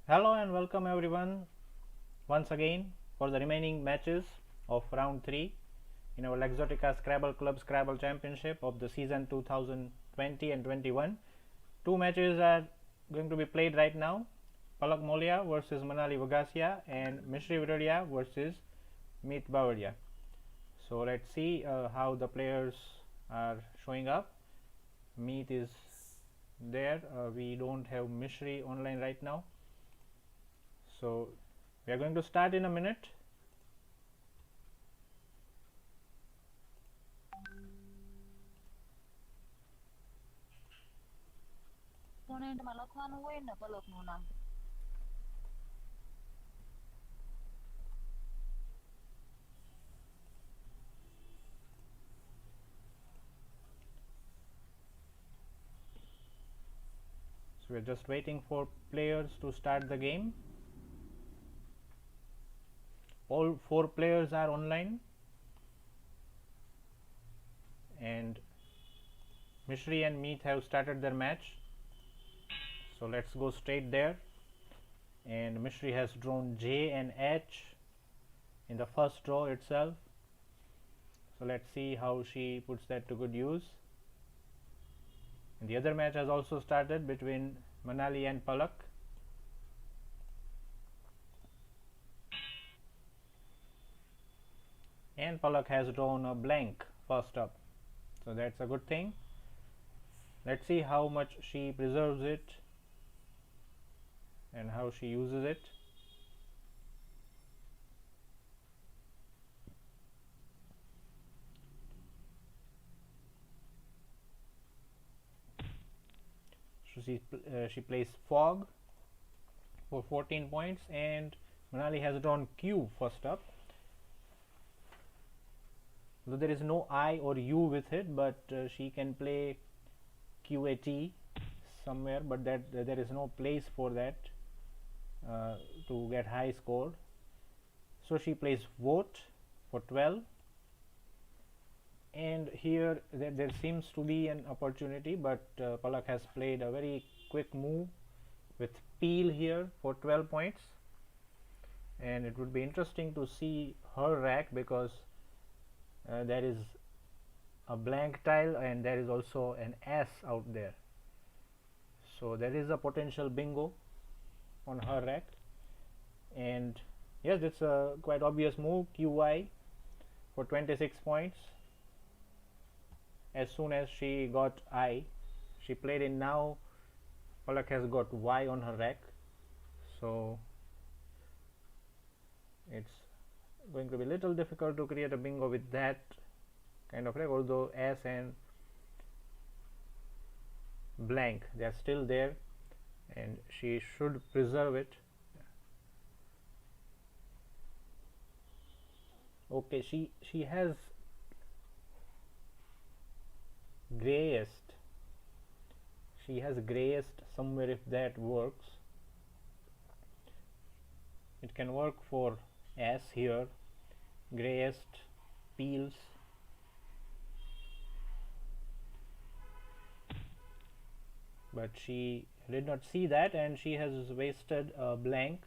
Hello and welcome everyone once again for the remaining matches of round 3 in our Lexotica Scrabble Club Scrabble Championship of the season 2020 and 21. Two matches are going to be played right now. Palak Molia versus Manali Vagasia and Mishri Virodia versus Meet Bavaria. So let's see how the players are showing up. Meet is there. We don't have Mishri online right now. So we are going to start in a minute. કોમેન્ટમાં લખવાનું હોય ને પલકનું નામ. So we're just waiting for players to start the game. All 4 players are online and Mishri and Meet have started their match. So let's go straight there. And Mishri has drawn J and H in the first draw itself. So let's see how she puts that to good use. And the other match has also started between Manali and Palak. And Palak has drawn a blank first up, so that's a good thing. Let's see how much she preserves it and how she uses it. So she plays Fog for 14 points and Manali has drawn Q first up. Though there is no I or U with it, but she can play QAT somewhere, but that there is no place for that to get high score. So she plays Vote for 12, and here there seems to be an opportunity, but Palak has played a very quick move with Peel here for 12 points, and it would be interesting to see her rack because there is a blank tile and there is also an S out there, so there is a potential bingo on her rack. And yes, it's a quite obvious move, QI for 26 points. As soon as she got I, she played in. Now Palak has got Y on her rack, so it's going to be a little difficult to create a bingo with that kind of rack, although S and blank, they are still there and she should preserve it. Okay, she has greyest, she has greyest somewhere. If that works, it can work for S here, greyest Peels, but she did not see that and she has wasted a blank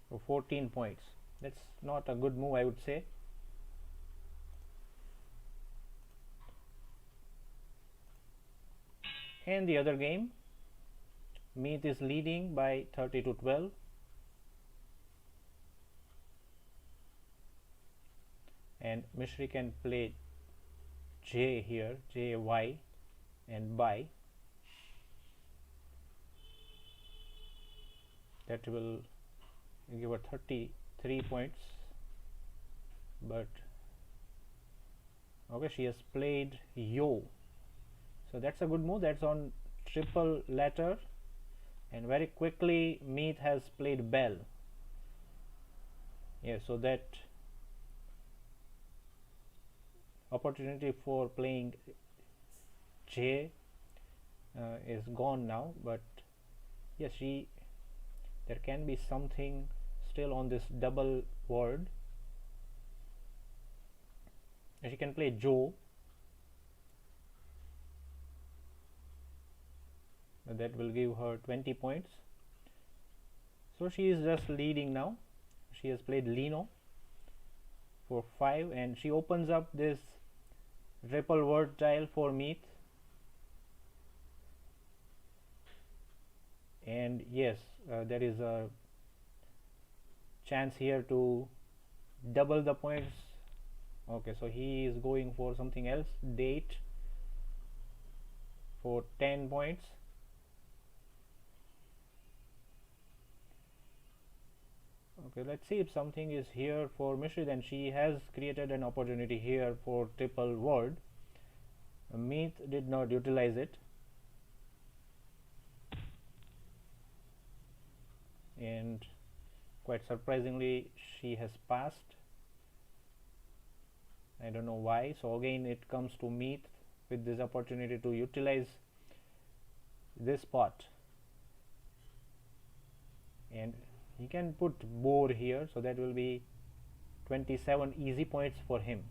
for 14 points. That's not a good move, I would say. And the other game, Meet is leading by 30 to 12. And Mishri can play J here, JY, and buy. That will give her 33 points. But okay, she has played Yo. So that's a good move. That's on triple letter. And very quickly Meet has played Bell. Yeah, so that opportunity for playing J is gone now, but yes, there can be something still on this double word. She can play Joe. That will give her 20 points. So she is just leading now. She has played Lino for 5, and she opens up this triple word tile for Meath. And yes, there is a chance here to double the points. Okay, so he is going for something else, date, for 10 points. Okay, let's see if something is here for Mishri. Then she has created an opportunity here for triple word. Meath did not utilize it, and quite surprisingly she has passed. I don't know why. So again it comes to Meath with this opportunity to utilize this pot, and he can put boar here, so that will be 27 easy points for him.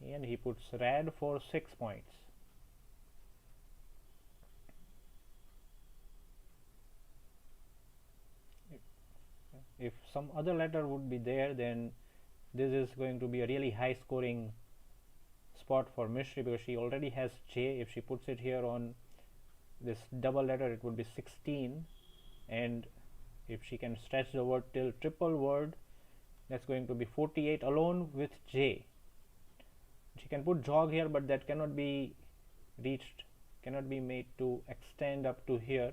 And he puts red for 6 points. If some other letter would be there, then this is going to be a really high scoring spot for Mishri, because she already has J. If she puts it here on this double letter, it would be 16, and if she can stretch the word till triple word, that's going to be 48 alone with J. She can put jog here, but that cannot be reached, cannot be made to extend up to here.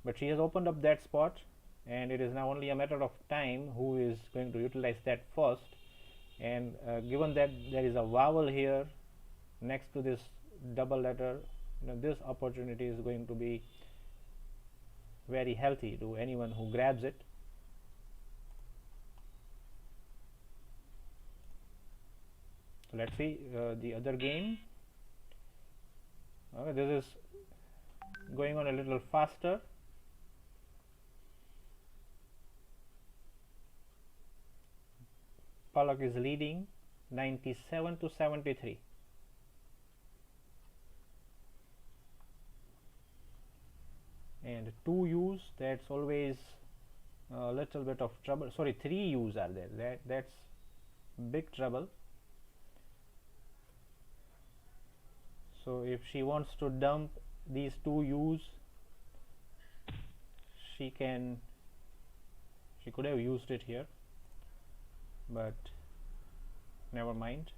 But she has opened up that spot, and it is now only a matter of time who is going to utilize that first. And given that there is a vowel here next to this double letter, this opportunity is going to be very healthy to anyone who grabs it. So let's see the other game. Okay, this is going on a little faster. Palak is leading 97 to 73. And 2 U's, that's always a little bit of trouble. Sorry, 3 U's are there. That's big trouble. So if she wants to dump these 2 U's, she could have used it here, but never mind.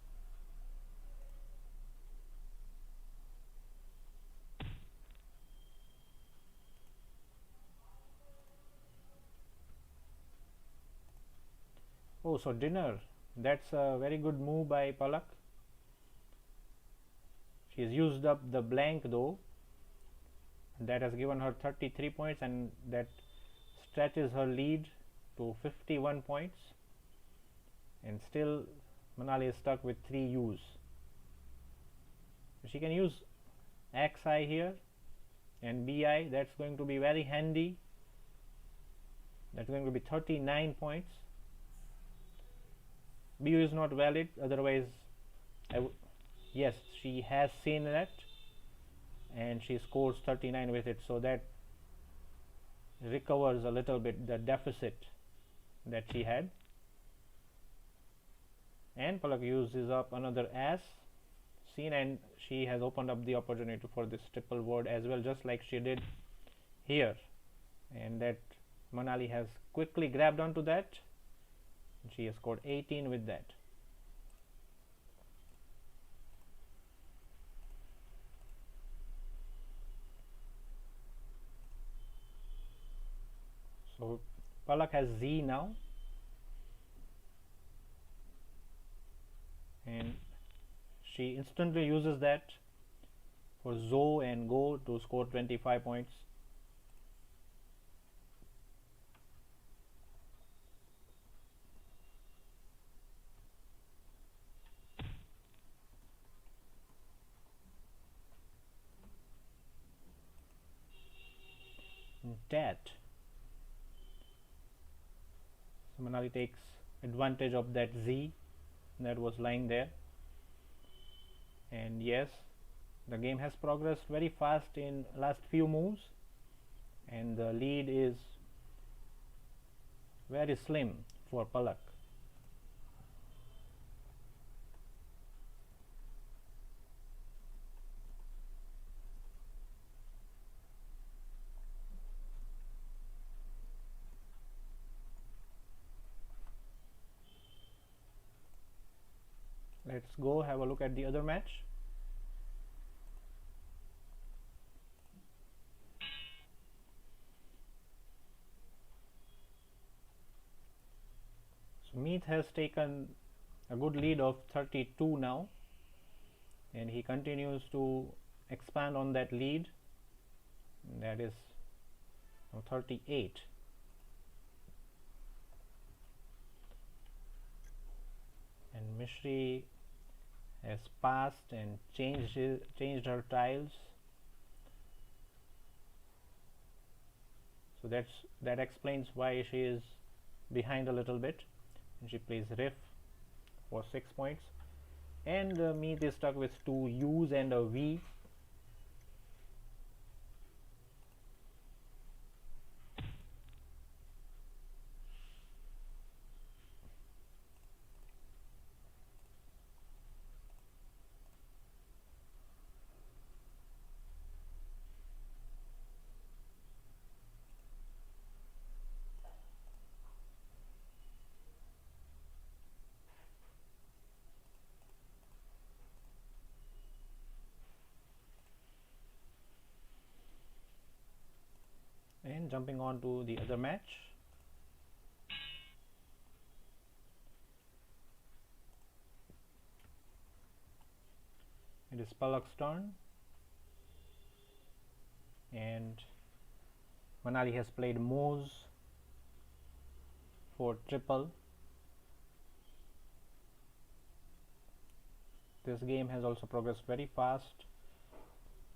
Oh, so dinner. That's a very good move by Palak. She has used up the blank though. That has given her 33 points, and that stretches her lead to 51 points. And still Manali is stuck with 3 U's. She can use XI here and BI. That's going to be very handy. That's going to be 39 points. BU is not valid, otherwise yes, she has seen that and she scores 39 with it, so that recovers a little bit the deficit that she had. And Palak uses up another S scene, and she has opened up the opportunity for this triple word as well, just like she did here, and that Manali has quickly grabbed onto that. She has scored 18 with that. So Palak has Z now, and she instantly uses that for Zo and Go to score 25 points. That So Manali takes advantage of that Z that was lying there, and yes, the game has progressed very fast in last few moves, and the lead is very slim for Palak. Let's go have a look at the other match. So Meet has taken a good lead of 32 now, and he continues to expand on that lead. That is 38. And Mishri has passed and changed her tiles, so that explains why she is behind a little bit, and she plays Riff for 6 points, and Meet is stuck with 2 U's and a V. And jumping on to the other match, it is Palak's turn, and Manali has played Moz for triple. This game has also progressed very fast,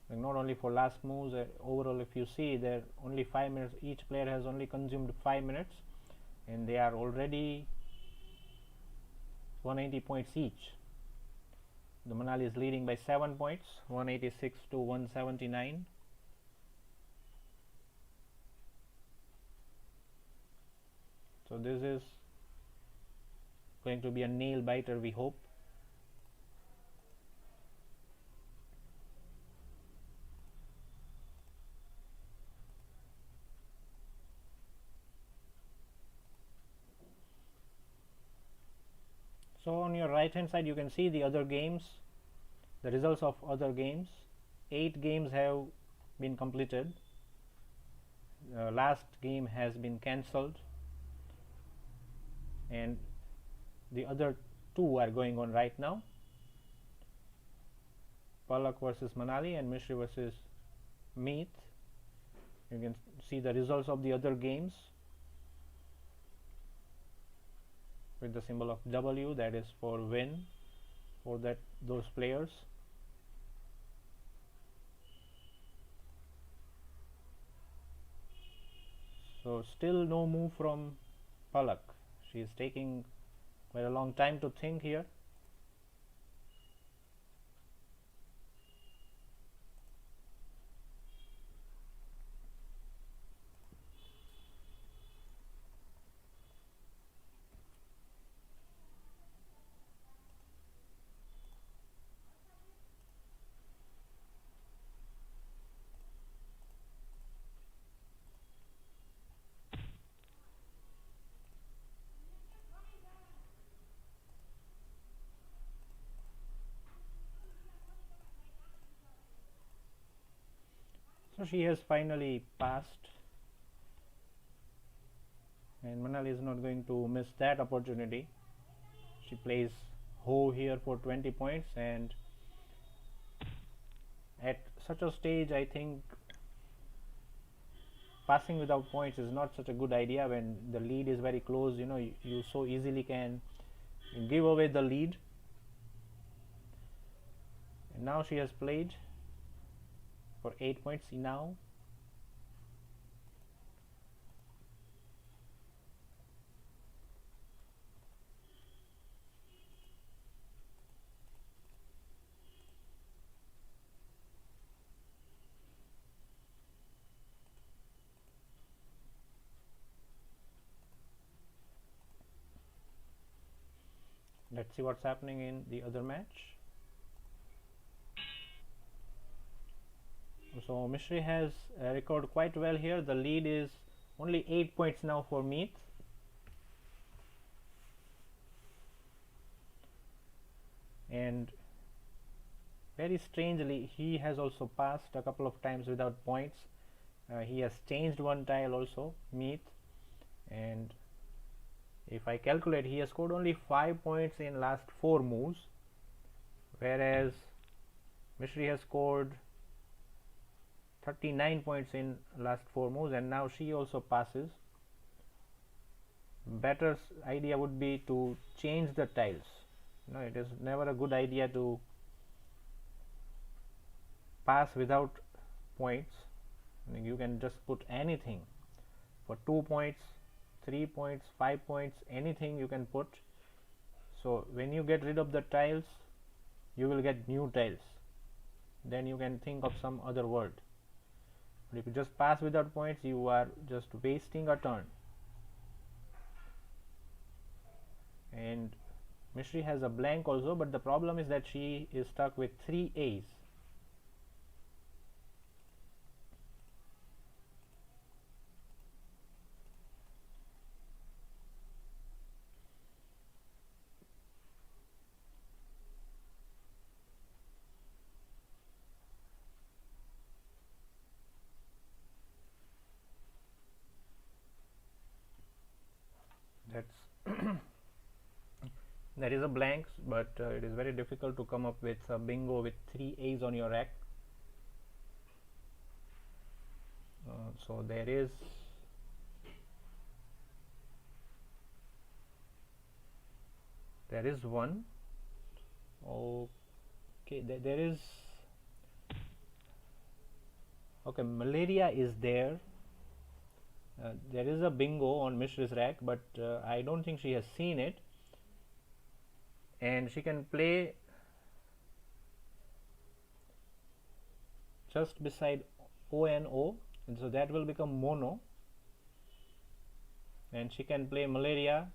like not only for last moves, overall if you see there only 5 minutes, each player has only consumed 5 minutes, and they are already 180 points each. The Manali is leading by 7 points, 186 to 179. So this is going to be a nail biter, we hope. So on your right hand side you can see the other games, the results of other games. 8 games have been completed. The last game has been cancelled, and the other 2 are going on right now. Palak versus Manali and Mishri versus Meet. You can see the results of the other games with the symbol of W, that is for win for those players. So still no move from Palak. She is taking quite a long time to think here. So she has finally passed, and Manali is not going to miss that opportunity. She plays Ho here for 20 points, and at such a stage I think passing without points is not such a good idea when the lead is very close. You so easily can give away the lead. And now she has played for 8 points now. let's see what's happening in the other match. So Mishri has recorded quite well here. The lead is only 8 points now for Meet. And very strangely, he has also passed a couple of times without points. He has changed one tile also, Meet, and if I calculate, he has scored only 5 points in last 4 moves, whereas Mishri has scored 39 points in last 4 moves, and now she also passes. Better idea would be to change the tiles. No, it is never a good idea to pass without points. You can just put anything for 2 points, 3 points, 5 points, anything you can put. So when you get rid of the tiles, you will get new tiles. Then you can think of some other word. But if you just pass without points, you are just wasting a turn. And Mishri has a blank also, but the problem is that she is stuck with 3 A's. That's there is a blank, but it is very difficult to come up with a bingo with 3 A's on your rack. So there is one. Okay, there is okay, malaria is there. There is a bingo on Mishri's rack, but I don't think she has seen it, and she can play just beside O and O, and so that will become mono, and she can play malaria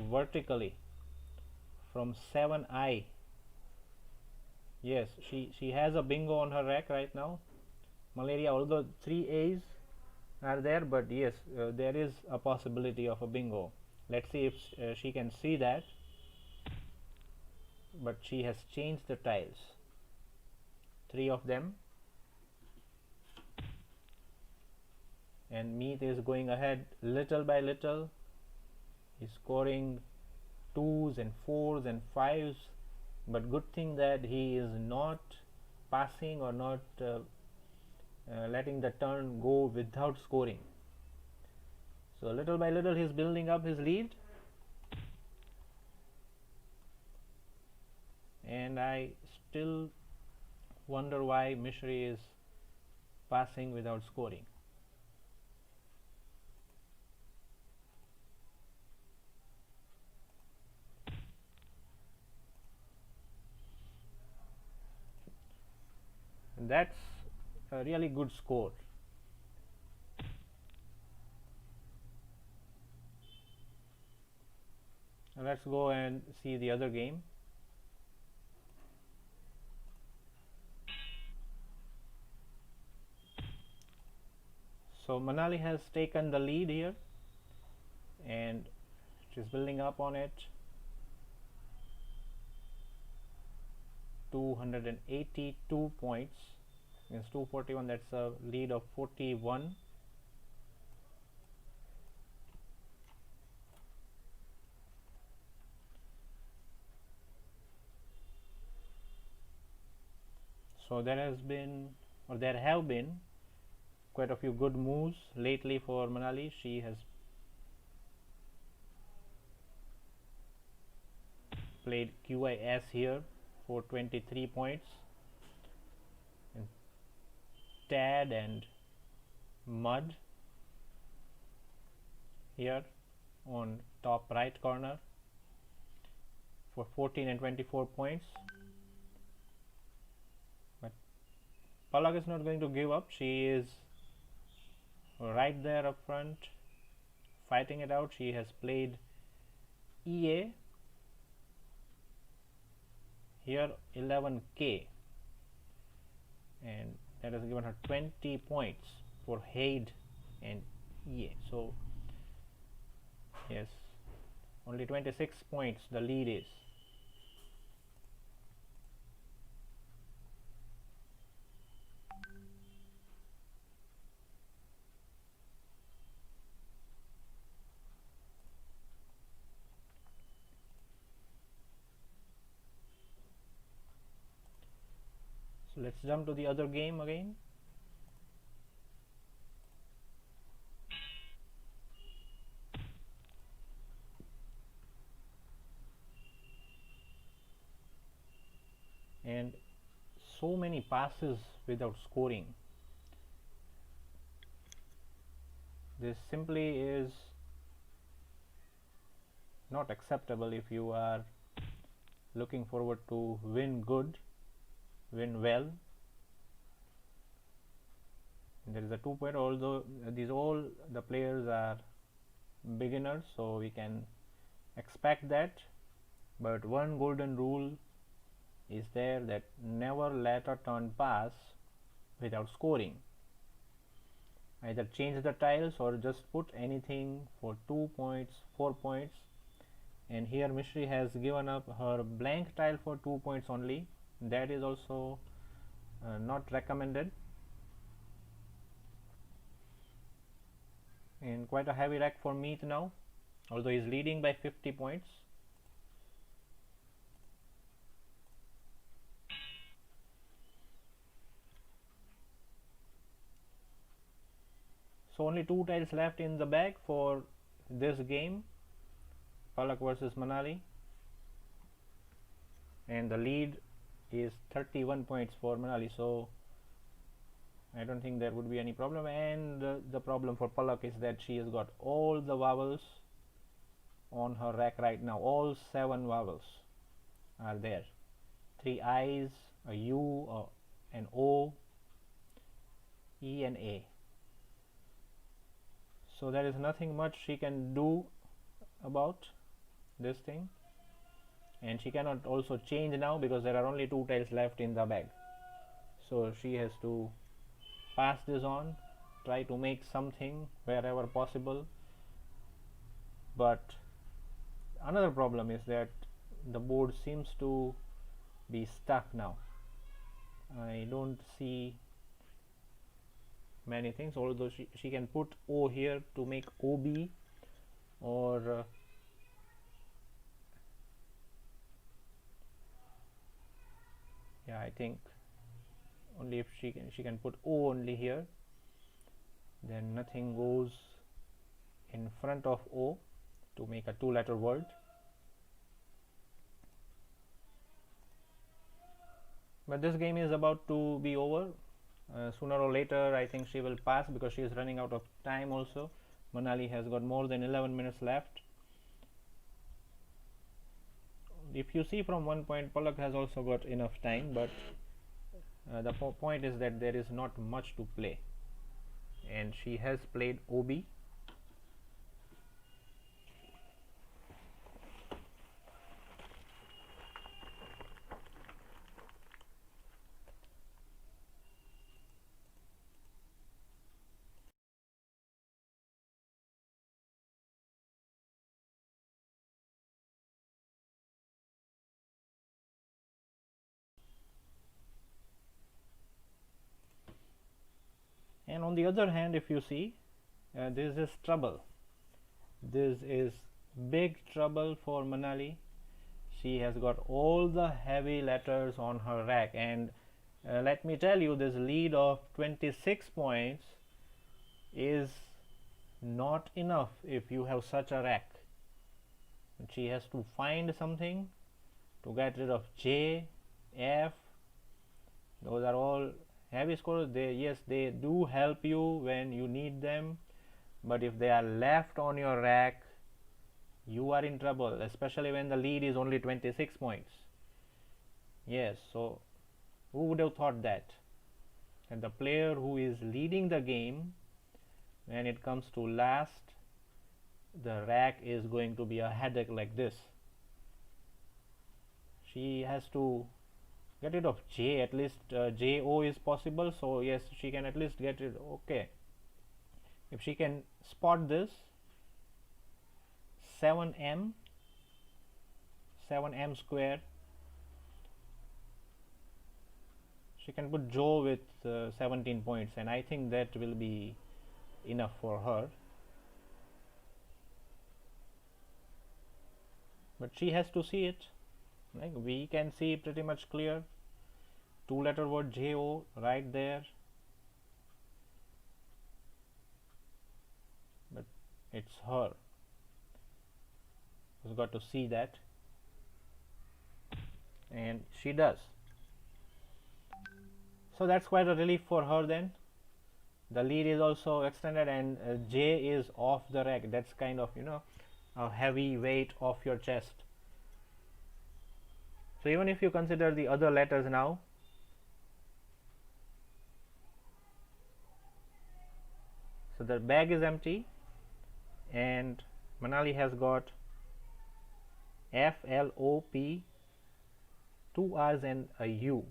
vertically from 7I. Yes, she has a bingo on her rack right now, malaria, although 3 A's are there, but yes, there is a possibility of a bingo. Let's see if she can see that. But she has changed the tiles, 3 of them, and Meet is going ahead little by little. He's scoring 2s and 4s and 5s, but good thing that he is not passing or not letting the turn go without scoring. So little by little he's building up his lead, and I still wonder why Mishri is passing without scoring. And that's a really good score. Now let's go and see the other game. So Manali has taken the lead here, and she's building up on it. 282 points against 241. That's a lead of 41. So there have been quite a few good moves lately for Manali. She has played QIS here for 23 points, and Tad and Mud here on top right corner for 14 and 24 points. But Palak is not going to give up. She is right there up front fighting it out. She has played EA here 11k, and that has given her 20 points for Haid and Ye. So yes, only 26 points the lead is. So let's jump to the other game again. And so many passes without scoring. This simply is not acceptable if you are looking forward to win good, win well. And there is a 2 point, although these all the players are beginners, so we can expect that, but one golden rule is there, that never let a turn pass without scoring. Either change the tiles or just put anything for 2 points, 4 points. And here Mishri has given up her blank tile for 2 points only. That is also not recommended. And quite a heavy rack for Meet now, although he is leading by 50 points. So only 2 tiles left in the bag for this game, Palak versus Manali, and the lead is 31 points for Manali, so I don't think there would be any problem. And the problem for Palak is that she has got all the vowels on her rack right now. All 7 vowels are there, 3 I's, a U, an O, E and A. So there is nothing much she can do about this thing, and she cannot also change now because there are only 2 tiles left in the bag. So she has to pass this on, try to make something wherever possible. But another problem is that the board seems to be stuck now. I don't see many things, although she can put O here to make OB, or yeah, I think only if she can put O only here, then nothing goes in front of O to make a 2-letter word. But this game is about to be over. Sooner or later I think she will pass because she is running out of time also. Manali has got more than 11 minutes left. If you see from 1 point, Palak has also got enough time, but the point is that there is not much to play, and she has played OB. And on the other hand, if you see, this is trouble. This is big trouble for Manali. She has got all the heavy letters on her rack, and let me tell you, this lead of 26 points is not enough if you have such a rack. She has to find something to get rid of J, F. Those are all heavy scores. Yes, they do help you when you need them, but if they are left on your rack, you are in trouble, especially when the lead is only 26 points. Yes, so who would have thought that? And the player who is leading the game, when it comes to last, the rack is going to be a headache like this. she has to get rid of J. At least JO is possible, so yes, she can at least get it. Okay, if she can spot this 7m square, she can put Joe with 17 points, and I think that will be enough for her. But she has to see it. Like, we can see pretty much clear, two-letter word JO right there, but it's her who's got to see that, and she does. So that's quite a relief for her then. The lead is also extended, and J is off the rack. That's kind of, a heavy weight off your chest. So even if you consider the other letters now, so the bag is empty, and Manali has got F, L, O, P, 2 R's and a U.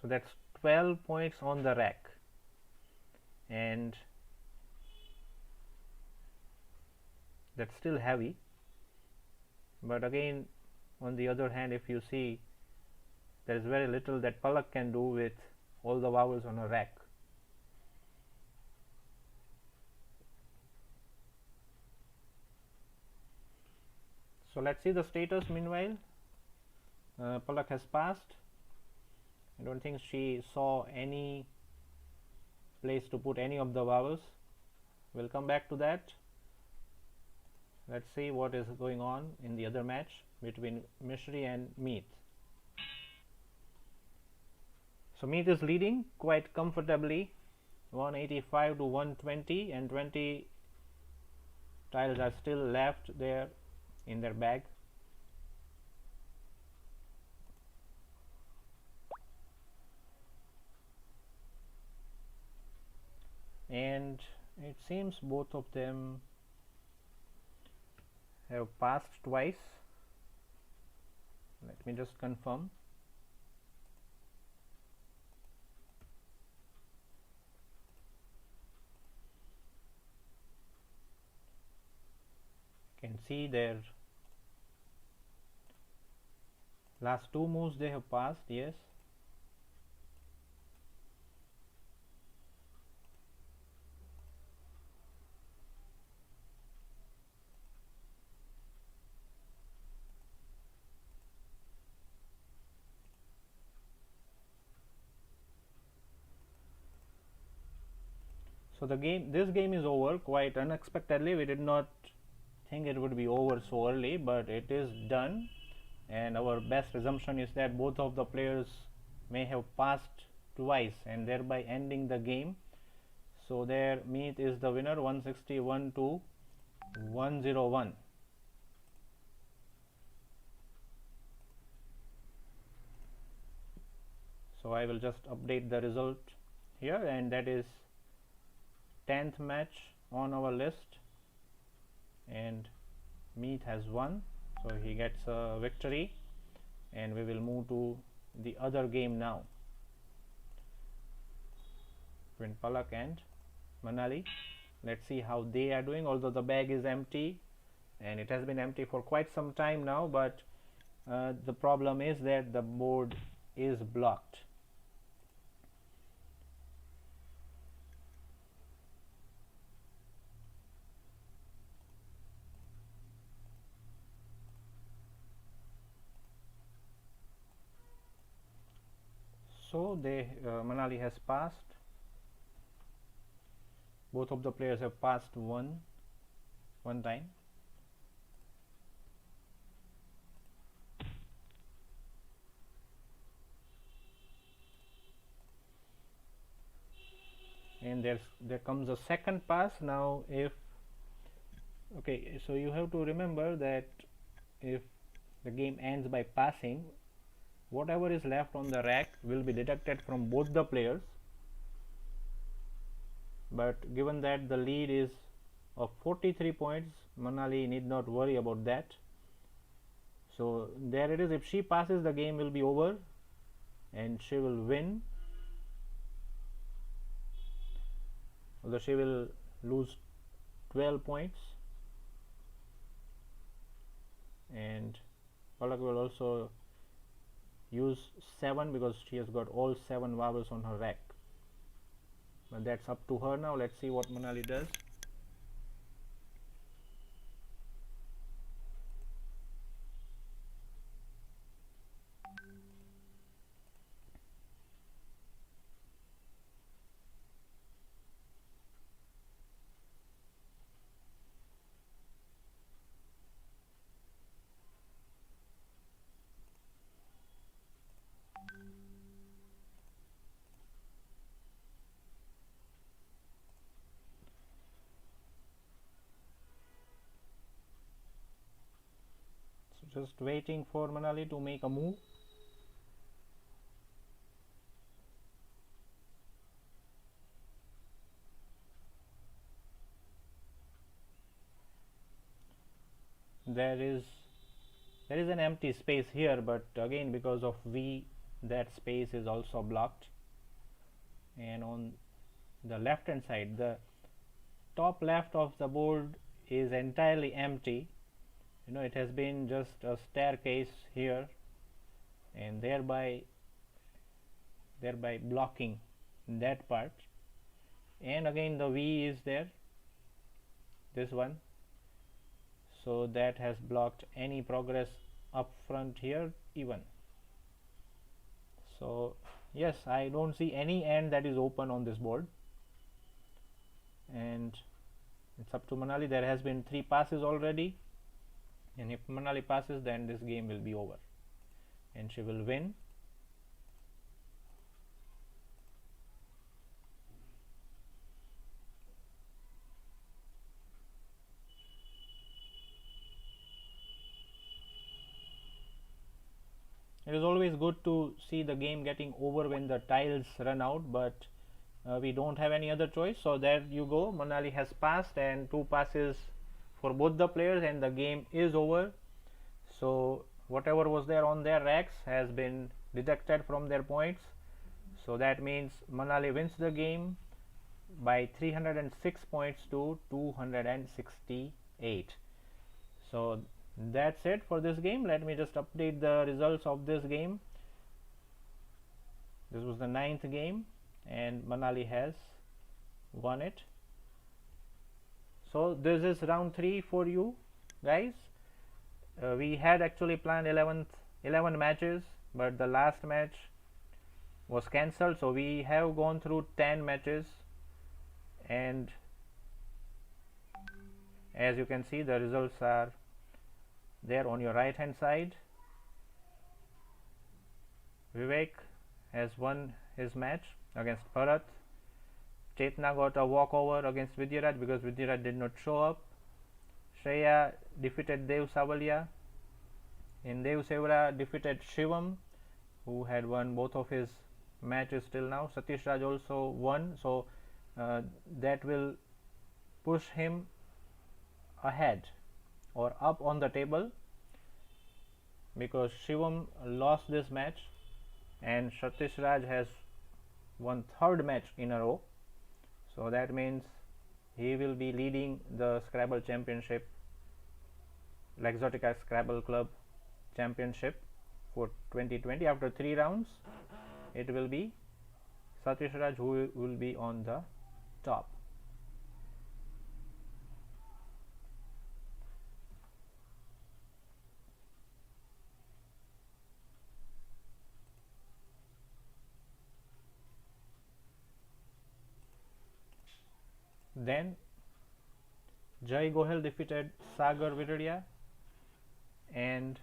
So that's 12 points on the rack, and that's still heavy. But again, on the other hand, if you see, there is very little that Palak can do with all the vowels on a rack. So let's see the status. Meanwhile, Palak has passed. I don't think she saw any place to put any of the vowels. We'll come back to that. Let's see what is going on in the other match between Mishri and Meet. So Meet is leading quite comfortably, 185 to 120, and 20 tiles are still left there in their bag. And it seems both of them have passed twice. Let me just confirm. You can see their last two moves they have passed, yes. So this game is over quite unexpectedly. We did not think it would be over so early, but it is done, and our best assumption is that both of the players may have passed twice and thereby ending the game. So their Meet is the winner, 161 to 101. So I will just update the result here, and that is 10th match on our list, and Meet has won, so he gets a victory, and we will move to the other game now between Palak and Manali. Let's see how they are doing, although the bag is empty, and it has been empty for quite some time now, but the problem is that the board is blocked. So Manali has passed. Both of the players have passed one time. And there comes a second pass now. So you have to remember that if the game ends by passing, whatever is left on the rack will be deducted from both the players. But given that the lead is of 43 points, Manali need not worry about that. So there it is. If she passes, the game will be over and she will win, although she will lose 12 points, and Palak will also use 7 because she has got all 7 marbles on her rack. But that's up to her now. Let's see what Manali does. So just waiting for Manali to make a move. There is an empty space here, but again because of V, that space is also blocked. And on the left hand side, the top left of the board is entirely empty. It has been just a staircase here, and thereby blocking that part. And again the V is there, this one, so that has blocked any progress up front here even. So yes, I don't see any end that is open on this board, and it's up to Manali. There has been 3 passes already, and if Manali passes, then this game will be over and she will win. It is always good to see the game getting over when the tiles run out, but we don't have any other choice. So there you go, Manali has passed, and 2 passes for both the players, and the game is over. So whatever was there on their racks has been deducted from their points. So that means Manali wins the game by 306 points to 268. So that's it for this game. Let me just update the results of this game. This was the 9th game, and Manali has won it. So this is round 3 for you guys. We had actually planned 11 matches, but the last match was cancelled, so we have gone through 10 matches, and as you can see, the results are there on your right hand side. Vivek has won his match against Bharat. Chetna got a walkover against Vidyaraj because Vidyaraj did not show up. Shreya defeated Dev Savalia, and Dev Sevra defeated Shivam, who had won both of his matches till now. Satish Raj also won, so that will push him ahead or up on the table, because Shivam lost this match and Satish Raj has won 3rd match in a row. So that means he will be leading the Scrabble Championship, Lexotica Scrabble Club Championship for 2020. After 3 rounds, it will be Satish Raj who will be on the top. Then Jai Gohel defeated Sagar Viradia, and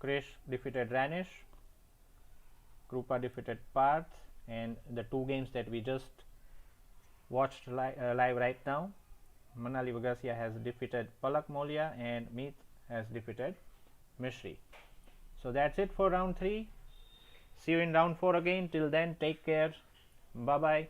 Krish defeated Ranish. Krupa defeated Parth, and the 2 games that we just watched live right now, Manali Vagasia has defeated Palak Molia, and Meet has defeated Mishri. So that's it for round 3. See you in round 4 again. Till then, take care. Bye bye.